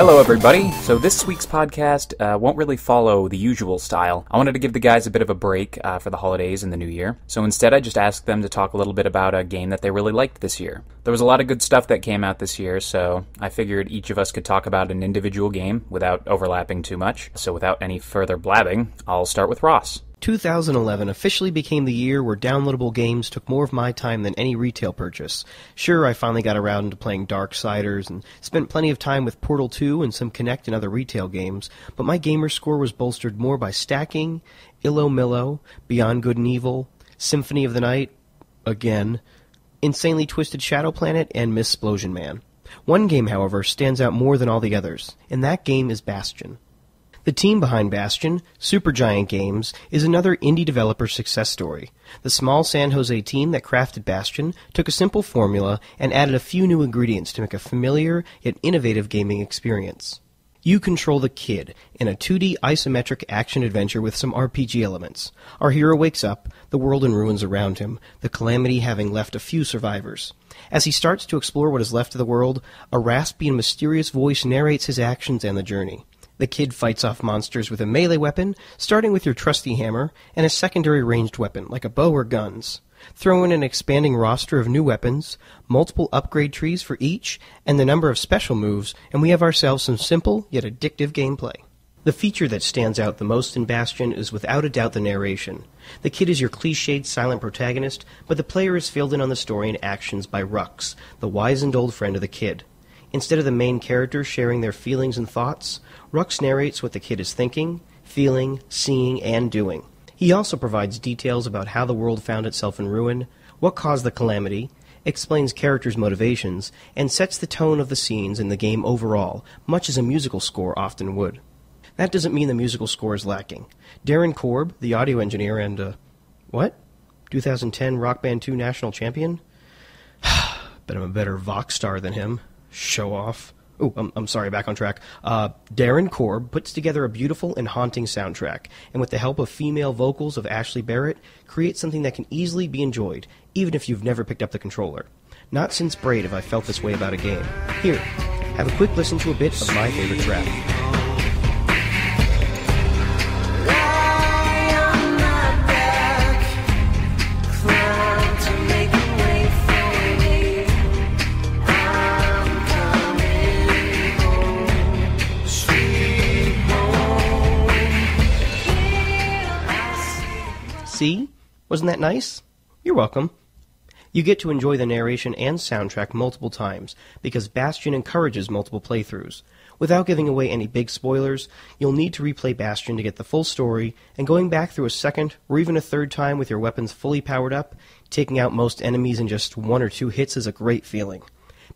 Hello everybody. So this week's podcast won't really follow the usual style. I wanted to give the guys a bit of a break for the holidays and the new year. So instead I just asked them to talk a little bit about a game that they really liked this year. There was a lot of good stuff that came out this year, so I figured each of us could talk about an individual game without overlapping too much. So without any further blabbing, I'll start with Ross. 2011 officially became the year where downloadable games took more of my time than any retail purchase. Sure, I finally got around to playing Darksiders and spent plenty of time with Portal 2 and some Kinect and other retail games, but my gamer score was bolstered more by Stacking, Illo Millo, Beyond Good and Evil, Symphony of the Night, again, Insanely Twisted Shadow Planet, and Missplosion Man. One game, however, stands out more than all the others, and that game is Bastion. The team behind Bastion, Supergiant Games, is another indie developer success story. The small San Jose team that crafted Bastion took a simple formula and added a few new ingredients to make a familiar yet innovative gaming experience. You control the Kid in a 2D isometric action-adventure with some RPG elements. Our hero wakes up, the world in ruins around him, the calamity having left a few survivors. As he starts to explore what is left of the world, a raspy and mysterious voice narrates his actions and the journey. The Kid fights off monsters with a melee weapon, starting with your trusty hammer, and a secondary ranged weapon, like a bow or guns. Throw in an expanding roster of new weapons, multiple upgrade trees for each, and the number of special moves, and we have ourselves some simple yet addictive gameplay. The feature that stands out the most in Bastion is without a doubt the narration. The Kid is your cliched silent protagonist, but the player is filled in on the story and actions by Rux, the wizened old friend of the Kid. Instead of the main characters sharing their feelings and thoughts, Rux narrates what the Kid is thinking, feeling, seeing, and doing. He also provides details about how the world found itself in ruin, what caused the calamity, explains characters' motivations, and sets the tone of the scenes in the game overall, much as a musical score often would. That doesn't mean the musical score is lacking. Darren Korb, the audio engineer and, 2010 Rock Band 2 national champion? Bet I'm a better Vox star than him. Show off. Oh, I'm sorry, back on track. Darren Korb puts together a beautiful and haunting soundtrack, and with the help of female vocals of Ashley Barrett, creates something that can easily be enjoyed, even if you've never picked up the controller. Not since Braid have I felt this way about a game. Here, have a quick listen to a bit of my favorite track. See? Wasn't that nice? You're welcome. You get to enjoy the narration and soundtrack multiple times, because Bastion encourages multiple playthroughs. Without giving away any big spoilers, you'll need to replay Bastion to get the full story, and going back through a second, or even a third time with your weapons fully powered up, taking out most enemies in just 1 or 2 hits is a great feeling.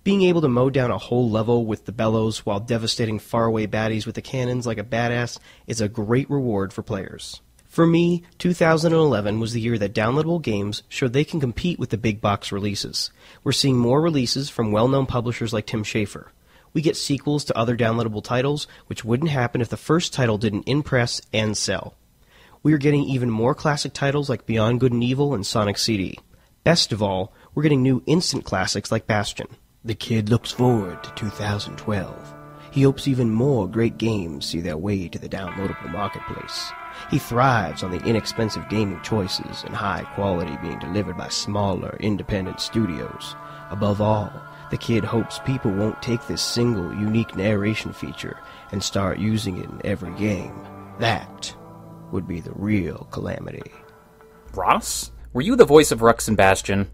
Being able to mow down a whole level with the bellows while devastating faraway baddies with the cannons like a badass is a great reward for players. For me, 2011 was the year that downloadable games showed they can compete with the big box releases. We're seeing more releases from well-known publishers like Tim Schafer. We get sequels to other downloadable titles, which wouldn't happen if the first title didn't impress and sell. We are getting even more classic titles like Beyond Good and Evil and Sonic CD. Best of all, we're getting new instant classics like Bastion. The Kid looks forward to 2012. He hopes even more great games see their way to the downloadable marketplace. He thrives on the inexpensive gaming choices and high quality being delivered by smaller, independent studios. Above all, the Kid hopes people won't take this single, unique narration feature and start using it in every game. That would be the real calamity. Ross? Were you the voice of Rux and Bastion?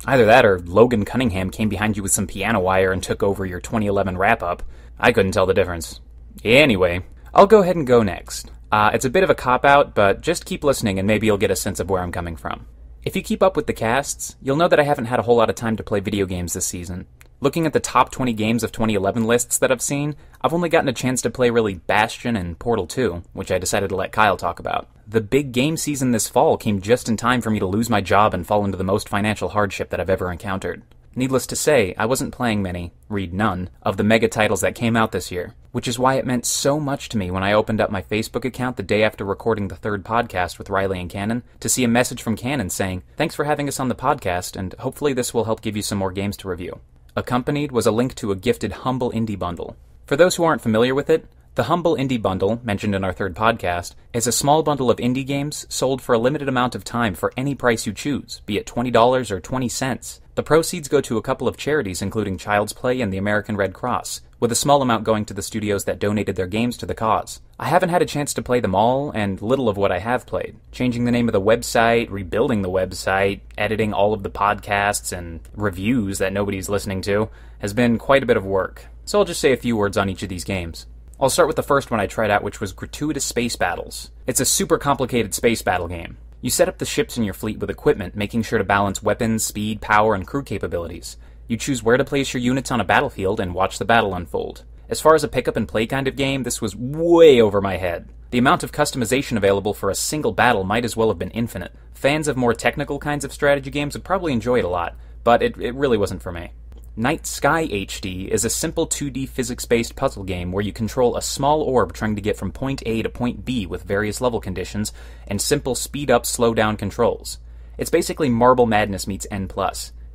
Either that or Logan Cunningham came behind you with some piano wire and took over your 2011 wrap-up. I couldn't tell the difference. Anyway, I'll go ahead and go next. It's a bit of a cop-out, but just keep listening and maybe you'll get a sense of where I'm coming from. If you keep up with the casts, you'll know that I haven't had a whole lot of time to play video games this season. Looking at the top 20 games of 2011 lists that I've seen, I've only gotten a chance to play really Bastion and Portal 2, which I decided to let Kyle talk about. The big game season this fall came just in time for me to lose my job and fall into the most financial hardship that I've ever encountered. Needless to say, I wasn't playing many, read none, of the mega titles that came out this year, which is why it meant so much to me when I opened up my Facebook account the day after recording the third podcast with Riley and Cannon to see a message from Cannon saying, "Thanks for having us on the podcast, and hopefully this will help give you some more games to review." Accompanied was a link to a gifted Humble Indie bundle. For those who aren't familiar with it, the Humble Indie Bundle, mentioned in our third podcast, is a small bundle of indie games sold for a limited amount of time for any price you choose, be it $20 or 20 cents. The proceeds go to a couple of charities including Child's Play and the American Red Cross, with a small amount going to the studios that donated their games to the cause. I haven't had a chance to play them all, and little of what I have played. Changing the name of the website, rebuilding the website, editing all of the podcasts and reviews that nobody's listening to has been quite a bit of work. So I'll just say a few words on each of these games. I'll start with the first one I tried out, which was Gratuitous Space Battles. It's a super complicated space battle game. You set up the ships in your fleet with equipment, making sure to balance weapons, speed, power, and crew capabilities. You choose where to place your units on a battlefield and watch the battle unfold. As far as a pick-up-and-play kind of game, this was way over my head. The amount of customization available for a single battle might as well have been infinite. Fans of more technical kinds of strategy games would probably enjoy it a lot, but it really wasn't for me. Night Sky HD is a simple 2D physics-based puzzle game where you control a small orb trying to get from point A to point B with various level conditions and simple speed-up, slow-down controls. It's basically Marble Madness meets N+.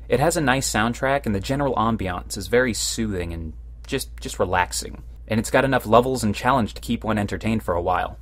It has a nice soundtrack, and the general ambiance is very soothing and just relaxing. And it's got enough levels and challenge to keep one entertained for a while.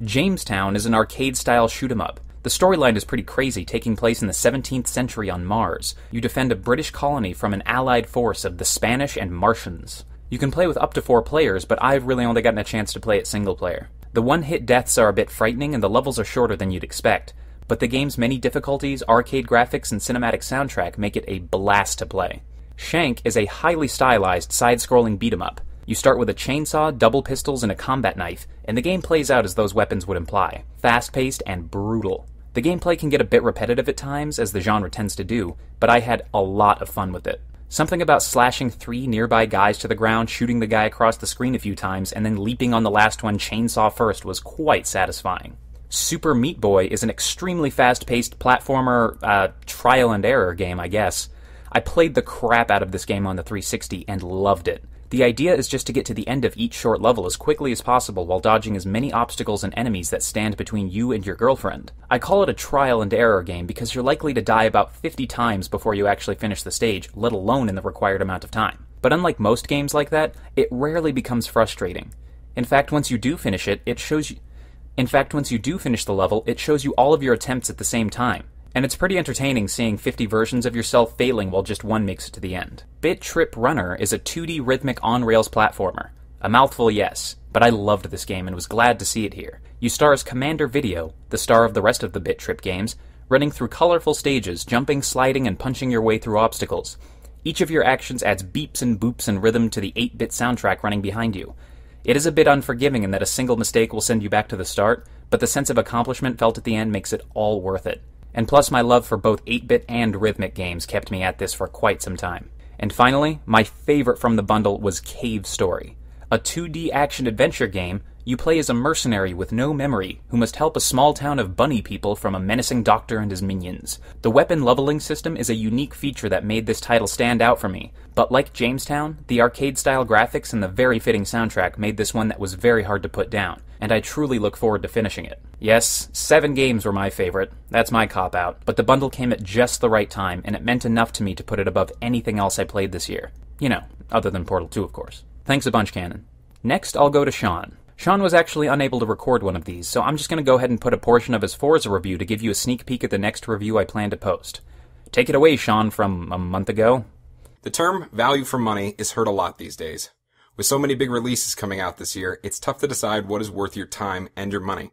Jamestown is an arcade-style shoot-'em-up. The storyline is pretty crazy, taking place in the 17th century on Mars. You defend a British colony from an allied force of the Spanish and Martians. You can play with up to 4 players, but I've really only gotten a chance to play it single player. The one-hit deaths are a bit frightening, and the levels are shorter than you'd expect. But the game's many difficulties, arcade graphics, and cinematic soundtrack make it a blast to play. Shank is a highly stylized, side-scrolling beat-em-up. You start with a chainsaw, double pistols, and a combat knife, and the game plays out as those weapons would imply. Fast-paced and brutal. The gameplay can get a bit repetitive at times, as the genre tends to do, but I had a lot of fun with it. Something about slashing 3 nearby guys to the ground, shooting the guy across the screen a few times, and then leaping on the last one chainsaw first was quite satisfying. Super Meat Boy is an extremely fast-paced platformer, trial and error game, I guess. I played the crap out of this game on the 360 and loved it. The idea is just to get to the end of each short level as quickly as possible while dodging as many obstacles and enemies that stand between you and your girlfriend. I call it a trial and error game because you're likely to die about 50 times before you actually finish the stage, let alone in the required amount of time. But unlike most games like that, it rarely becomes frustrating. In fact, once you do finish the level, it shows you all of your attempts at the same time. And it's pretty entertaining seeing 50 versions of yourself failing while just one makes it to the end. Bit Trip Runner is a 2D rhythmic on-rails platformer. A mouthful, yes, but I loved this game and was glad to see it here. You star as Commander Video, the star of the rest of the Bit Trip games, running through colorful stages, jumping, sliding, and punching your way through obstacles. Each of your actions adds beeps and boops and rhythm to the 8-bit soundtrack running behind you. It is a bit unforgiving in that a single mistake will send you back to the start, but the sense of accomplishment felt at the end makes it all worth it. And plus my love for both 8-bit and rhythmic games kept me at this for quite some time. And finally, my favorite from the bundle was Cave Story. A 2D action-adventure game, you play as a mercenary with no memory who must help a small town of bunny people from a menacing doctor and his minions. The weapon leveling system is a unique feature that made this title stand out for me, but like Jamestown, the arcade-style graphics and the very fitting soundtrack made this one that was very hard to put down, and I truly look forward to finishing it. Yes, 7 games were my favorite, that's my cop-out, but the bundle came at just the right time, and it meant enough to me to put it above anything else I played this year. You know, other than Portal 2, of course. Thanks a bunch, Cannon. Next, I'll go to Shaun. Shaun was actually unable to record one of these, so I'm just going to go ahead and put a portion of his Forza review to give you a sneak peek at the next review I plan to post. Take it away, Shaun, from a month ago. The term value for money is heard a lot these days. With so many big releases coming out this year, it's tough to decide what is worth your time and your money.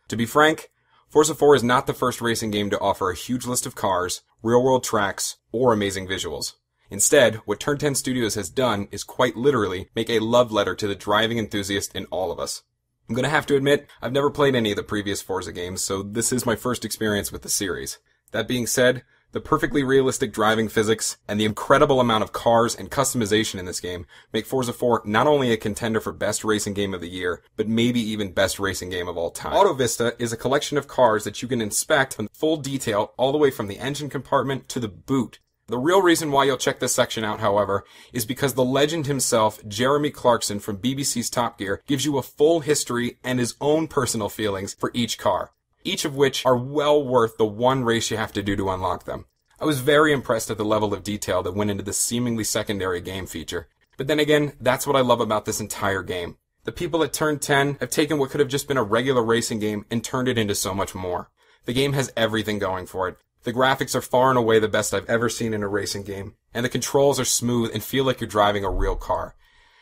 To be frank, Forza 4 is not the first racing game to offer a huge list of cars, real-world tracks, or amazing visuals. Instead, what Turn 10 Studios has done is quite literally make a love letter to the driving enthusiast in all of us. I'm gonna have to admit, I've never played any of the previous Forza games, so this is my first experience with the series. That being said, the perfectly realistic driving physics and the incredible amount of cars and customization in this game make Forza 4 not only a contender for Best Racing Game of the Year, but maybe even Best Racing Game of all time. Auto Vista is a collection of cars that you can inspect in full detail all the way from the engine compartment to the boot. The real reason why you'll check this section out, however, is because the legend himself, Jeremy Clarkson from BBC's Top Gear, gives you a full history and his own personal feelings for each car, each of which are well worth the one race you have to do to unlock them. I was very impressed at the level of detail that went into this seemingly secondary game feature. But then again, that's what I love about this entire game. The people at Turn 10 have taken what could have just been a regular racing game and turned it into so much more. The game has everything going for it. The graphics are far and away the best I've ever seen in a racing game, and the controls are smooth and feel like you're driving a real car.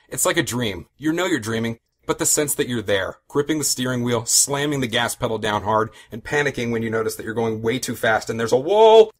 It's like a dream. You know you're dreaming, but the sense that you're there, gripping the steering wheel, slamming the gas pedal down hard, and panicking when you notice that you're going way too fast and there's a wall.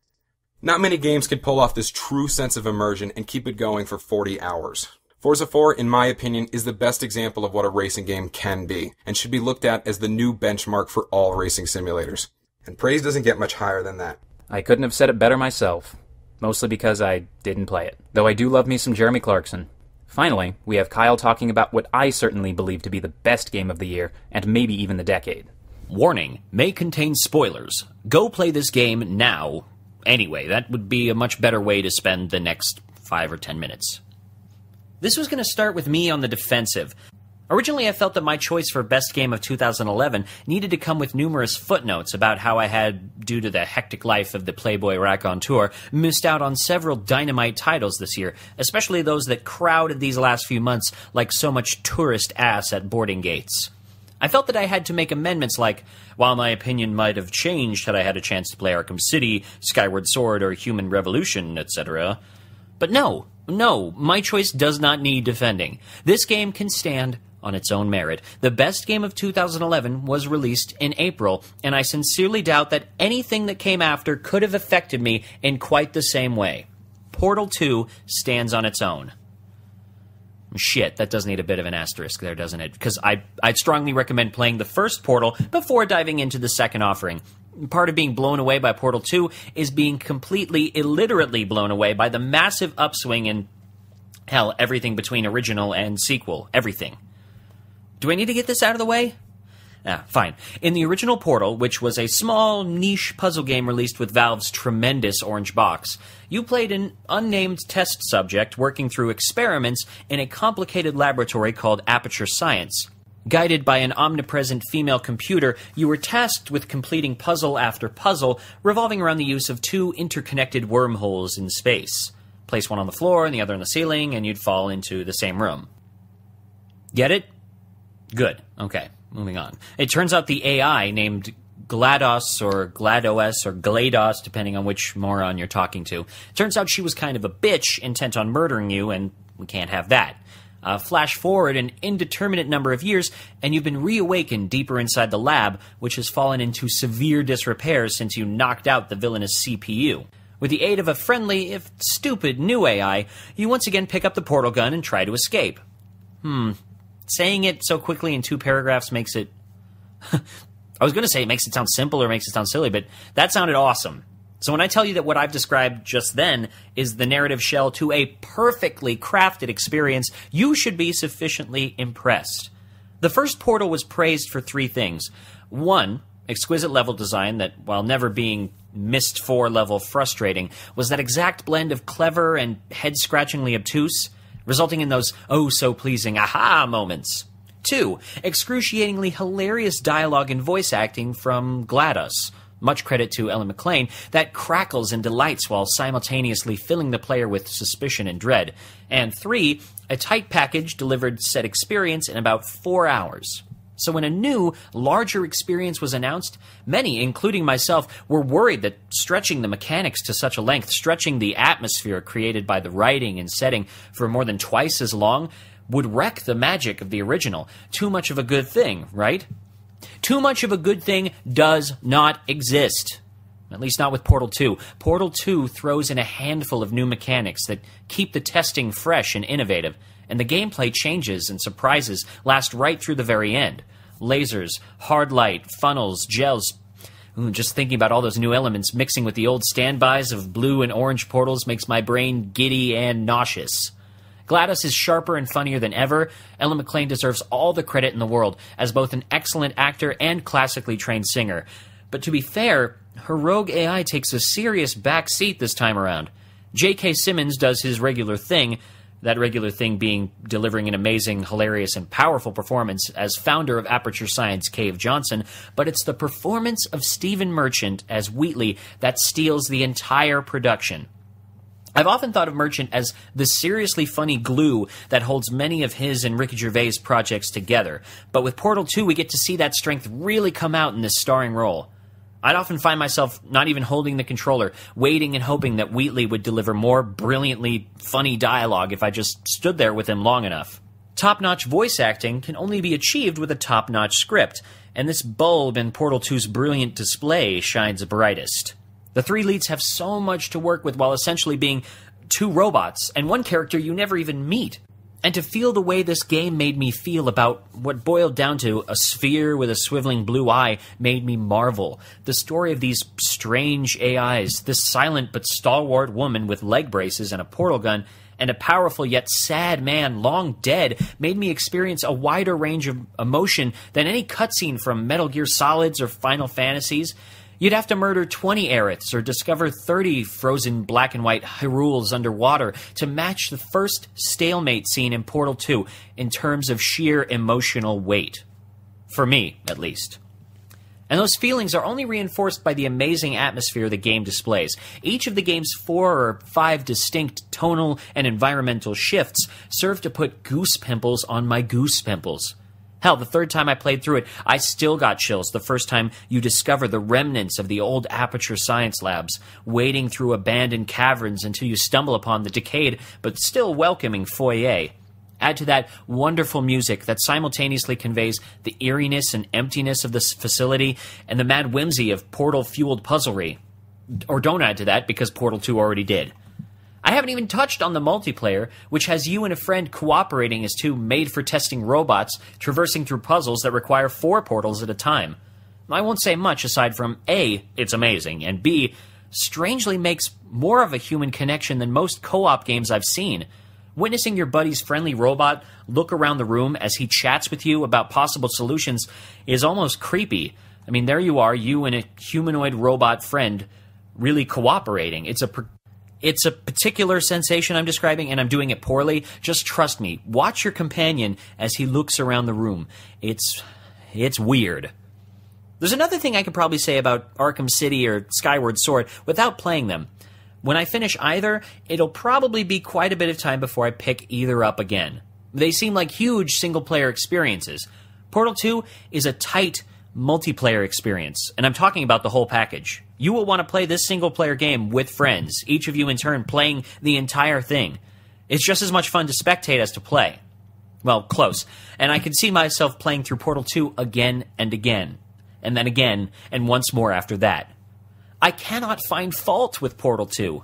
Not many games can pull off this true sense of immersion and keep it going for 40 hours. Forza 4, in my opinion, is the best example of what a racing game can be, and should be looked at as the new benchmark for all racing simulators. And praise doesn't get much higher than that. I couldn't have said it better myself. Mostly because I didn't play it. Though I do love me some Jeremy Clarkson. Finally, we have Kyle talking about what I certainly believe to be the best game of the year, and maybe even the decade. Warning, may contain spoilers. Go play this game now. Anyway, that would be a much better way to spend the next 5 or 10 minutes. This was going to start with me on the defensive. Originally, I felt that my choice for best game of 2011 needed to come with numerous footnotes about how I had, due to the hectic life of the Playboy raconteur, missed out on several dynamite titles this year, especially those that crowded these last few months like so much tourist ass at boarding gates. I felt that I had to make amendments like, while my opinion might have changed had I had a chance to play Arkham City, Skyward Sword, or Human Revolution, etc. But no, my choice does not need defending. This game can stand on its own merit. The best game of 2011 was released in April, and I sincerely doubt that anything that came after could have affected me in quite the same way. Portal 2 stands on its own. Shit, that does need a bit of an asterisk there, doesn't it? Because I'd strongly recommend playing the first Portal before diving into the second offering. Part of being blown away by Portal 2 is being completely, illiterately blown away by the massive upswing in, hell, everything between original and sequel. Everything. Do I need to get this out of the way? Fine. In the original Portal, which was a small, niche puzzle game released with Valve's tremendous orange box, you played an unnamed test subject working through experiments in a complicated laboratory called Aperture Science. Guided by an omnipresent female computer, you were tasked with completing puzzle after puzzle, revolving around the use of 2 interconnected wormholes in space. Place one on the floor and the other on the ceiling, and you'd fall into the same room. Get it? Good. Okay, moving on. It turns out the AI, named GLaDOS or GLaDOS or GLaDOS, depending on which moron you're talking to, turns out she was kind of a bitch intent on murdering you, and we can't have that. Flash forward an indeterminate number of years, and you've been reawakened deeper inside the lab, which has fallen into severe disrepair since you knocked out the villainous CPU. With the aid of a friendly, if stupid, new AI, you once again pick up the portal gun and try to escape. Saying it so quickly in 2 paragraphs makes it... I was going to say it makes it sound simple or makes it sound silly, but that sounded awesome. So when I tell you that what I've described just then is the narrative shell to a perfectly crafted experience, you should be sufficiently impressed. The first Portal was praised for 3 things. 1, exquisite level design that, while never being Myst 4 level frustrating, was that exact blend of clever and head-scratchingly obtuse, resulting in those oh-so-pleasing aha moments. 2, excruciatingly hilarious dialogue and voice acting from GLaDOS. Much credit to Ellen McLean, that crackles and delights while simultaneously filling the player with suspicion and dread. And 3, a tight package delivered said experience in about 4 hours. So when a new, larger experience was announced, many, including myself, were worried that stretching the mechanics to such a length, stretching the atmosphere created by the writing and setting for more than twice as long, would wreck the magic of the original. Too much of a good thing, right? Too much of a good thing does not exist. At least not with Portal 2. Portal 2 throws in a handful of new mechanics that keep the testing fresh and innovative, and the gameplay changes and surprises last right through the very end. Lasers, hard light, funnels, gels. Just thinking about all those new elements mixing with the old standbys of blue and orange portals makes my brain giddy and nauseous. GLaDOS is sharper and funnier than ever. Ellen McLean deserves all the credit in the world as both an excellent actor and classically trained singer. But to be fair, her rogue AI takes a serious back seat this time around. J.K. Simmons does his regular thing, that regular thing being delivering an amazing, hilarious, and powerful performance as founder of Aperture Science, Cave Johnson, but it's the performance of Stephen Merchant as Wheatley that steals the entire production. I've often thought of Merchant as the seriously funny glue that holds many of his and Ricky Gervais' projects together, but with Portal 2 we get to see that strength really come out in this starring role. I'd often find myself not even holding the controller, waiting and hoping that Wheatley would deliver more brilliantly funny dialogue if I just stood there with him long enough. Top-notch voice acting can only be achieved with a top-notch script, and this bulb in Portal 2's brilliant display shines brightest. The three leads have so much to work with while essentially being two robots and one character you never even meet. And to feel the way this game made me feel about what boiled down to a sphere with a swiveling blue eye made me marvel. The story of these strange AIs, this silent but stalwart woman with leg braces and a portal gun, and a powerful yet sad man long dead made me experience a wider range of emotion than any cutscene from Metal Gear Solids or Final Fantasies. You'd have to murder 20 Aeriths or discover 30 frozen black and white Hyrules underwater to match the first stalemate scene in Portal 2 in terms of sheer emotional weight. For me, at least. And those feelings are only reinforced by the amazing atmosphere the game displays. Each of the game's 4 or 5 distinct tonal and environmental shifts serve to put goose pimples on my goose pimples. Hell, the third time I played through it, I still got chills the first time you discover the remnants of the old Aperture Science Labs, wading through abandoned caverns until you stumble upon the decayed but still welcoming foyer. Add to that wonderful music that simultaneously conveys the eeriness and emptiness of this facility and the mad whimsy of Portal-fueled puzzlery. Or don't add to that, because Portal 2 already did. I haven't even touched on the multiplayer, which has you and a friend cooperating as two made-for-testing robots traversing through puzzles that require 4 portals at a time. I won't say much aside from A, it's amazing, and B, strangely makes more of a human connection than most co-op games I've seen. Witnessing your buddy's friendly robot look around the room as he chats with you about possible solutions is almost creepy. I mean, there you are, you and a humanoid robot friend really cooperating. It's a particular sensation I'm describing, and I'm doing it poorly. Just trust me. Watch your companion as he looks around the room. It's weird. There's another thing I could probably say about Arkham City or Skyward Sword without playing them. When I finish either, it'll probably be quite a bit of time before I pick either up again. They seem like huge single-player experiences. Portal 2 is a tight multiplayer experience, and I'm talking about the whole package. You will want to play this single-player game with friends, each of you in turn playing the entire thing. It's just as much fun to spectate as to play. Well, close. And I could see myself playing through Portal 2 again and again, and then again, and once more after that. I cannot find fault with Portal 2.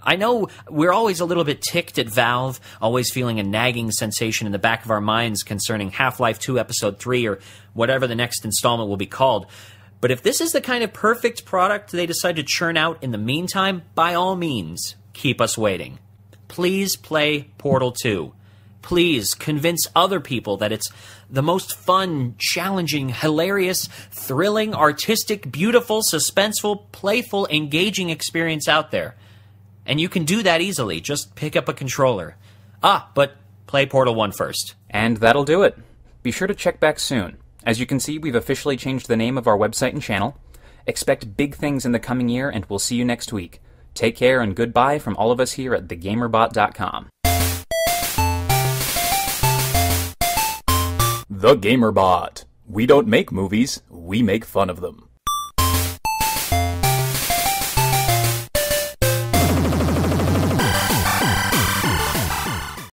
I know we're always a little bit ticked at Valve, always feeling a nagging sensation in the back of our minds concerning Half-Life 2 Episode 3 or whatever the next installment will be called. But if this is the kind of perfect product they decide to churn out in the meantime, by all means, keep us waiting. Please play Portal 2. Please convince other people that it's the most fun, challenging, hilarious, thrilling, artistic, beautiful, suspenseful, playful, engaging experience out there. And you can do that easily. Just pick up a controller. But play Portal 1 first. And that'll do it. Be sure to check back soon. As you can see, we've officially changed the name of our website and channel. Expect big things in the coming year, and we'll see you next week. Take care and goodbye from all of us here at thegamerbot.com. The Gamerbot. We don't make movies, we make fun of them.